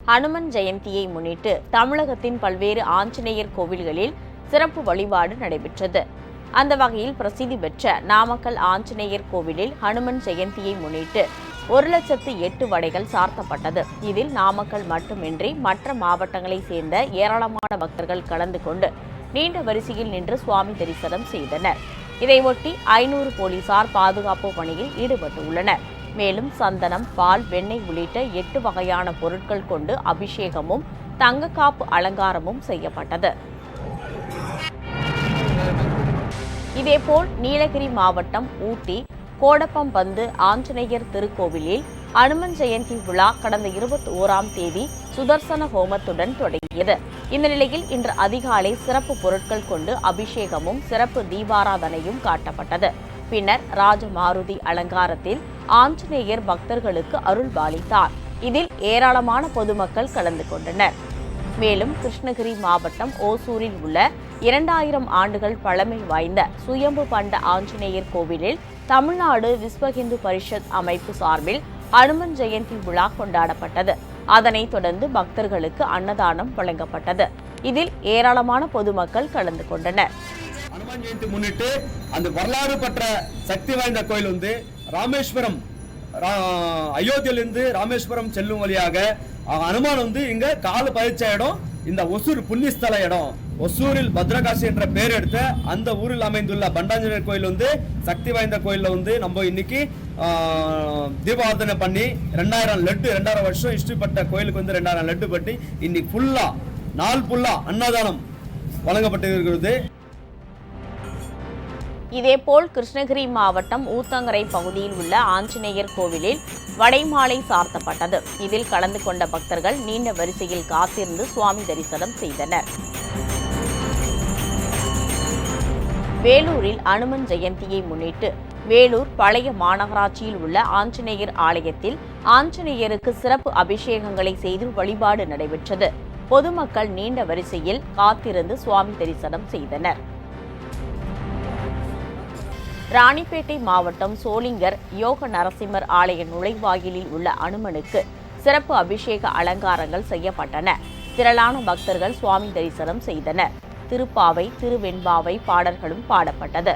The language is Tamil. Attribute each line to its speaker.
Speaker 1: ஹனுமன் ஜெயந்தியை முன்னிட்டு தமிழகத்தின் பல்வேறு ஆஞ்சநேயர் கோவில்களில் சிறப்பு வழிபாடு நடைபெற்றது. அந்த வகையில் பிரசித்தி பெற்ற நாமக்கல் ஆஞ்சநேயர் கோவிலில் ஹனுமன் ஜெயந்தியை முன்னிட்டு 1,08,000 வடைகள் சார்த்தப்பட்டது. இதில் நாமக்கல் மட்டுமின்றி மற்ற மாவட்டங்களைச் சேர்ந்த ஏராளமான பக்தர்கள் கலந்து கொண்டு நீண்ட வரிசையில் நின்று சுவாமி தரிசனம் செய்தனர். இதையொட்டி 500 போலீசார் பாதுகாப்பு பணியில் ஈடுபட்டுள்ளனர். மேலும் சந்தனம், பால், வெண்ணெய் உள்ளிட்ட 8 வகையான பொருட்கள் கொண்டு அபிஷேகமும் தங்கக்காப்பு அலங்காரமும் செய்யப்பட்டது. இதேபோல் நீலகிரி மாவட்டம் ஊட்டி கோடப்பம்பந்து ஆஞ்சநேயர் திருக்கோவிலில் ஹனுமன் ஜெயந்தி விழா கடந்த 21ஆம் தேதி சுதர்சன ஹோமத்துடன் தொடங்கியது. இந்த நிலையில் இன்று அதிகாலை சிறப்பு பொருட்கள் கொண்டு அபிஷேகமும் சிறப்பு தீபாராதனையும் காட்டப்பட்டது. பின்னர் ராஜமாருதி அலங்காரத்தில் ஆஞ்சநேயர் பக்தர்களுக்கு அருள் பாலித்தார். இதில் ஏராளமான பொதுமக்கள் கலந்து கொண்டனர். மேலும் கிருஷ்ணகிரி மாவட்டம் ஓசூரில் உள்ள 2000 ஆண்டுகள் பழமை வாய்ந்த சுயம்பு பண்ட ஆஞ்சநேயர் கோவிலில் தமிழ்நாடு விஸ்வ இந்து பரிஷத் அமைப்பு சார்பில் ஹனுமன் ஜெயந்தி விழா கொண்டாடப்பட்டது. அதனைத் தொடர்ந்து பக்தர்களுக்கு அன்னதானம் வழங்கப்பட்டது. இதில் ஏராளமான பொதுமக்கள் கலந்து கொண்டனர்.
Speaker 2: ஹனுமன் ஜெயந்தி முன்னிட்டு அந்த வரலாறு பெற்ற சக்தி வாய்ந்த கோயில் வந்து ராமேஸ்வரம், அயோத்தியிலிருந்து ராமேஸ்வரம் செல்லும் வழியாக ஹனுமான் வந்து இங்க கால பதிச்ச இடம் இந்த ஒசூர் புண்ணியஸ்தல இடம். ஒசூரில் பத்ரகாசி என்ற பெயர் எடுத்த அந்த ஊரில் அமைந்துள்ள பண்டாஞ்சநேயர் கோயில் வந்து சக்தி வாய்ந்த கோயில்ல வந்து நம்ம இன்னைக்கு தீபாராதனை பண்ணி 2000 வருஷம் இஷ்டப்பட்ட கோயிலுக்கு வந்து 2000 லட்டு பட்டி இன்னைக்கு ஃபுல்லா நாள் ஃபுல்லா அன்னதானம் வழங்கப்பட்டு இருக்கிறது.
Speaker 1: இதேபோல் கிருஷ்ணகிரி மாவட்டம் ஊத்தங்கரை பகுதியில் உள்ள ஆஞ்சநேயர் கோவிலில் வடைமாலை சார்த்தப்பட்டது. இதில் கலந்து கொண்ட பக்தர்கள் நீண்ட வரிசையில் காத்திருந்து சுவாமி தரிசனம் செய்தனர். வேலூரில் ஹனுமன் ஜெயந்தியை முன்னிட்டு வேலூர் பழைய மாநகராட்சியில் உள்ள ஆஞ்சநேயர் ஆலயத்தில் ஆஞ்சநேயருக்கு சிறப்பு அபிஷேகங்களை செய்து வழிபாடு நடைபெற்றது. பொதுமக்கள் நீண்ட வரிசையில் காத்திருந்து சுவாமி தரிசனம் செய்தனர். ராணிப்பேட்டை மாவட்டம் சோளிங்கர் யோக நரசிம்மர் ஆலய நுழைவாயிலில் உள்ள அனுமனுக்கு சிறப்பு அபிஷேக அலங்காரங்கள் செய்யப்பட்டன. திரளான பக்தர்கள் சுவாமி தரிசனம் செய்தனர். திருப்பாவை, திருவெண்பாவை பாடல்களும் பாடப்பட்டது.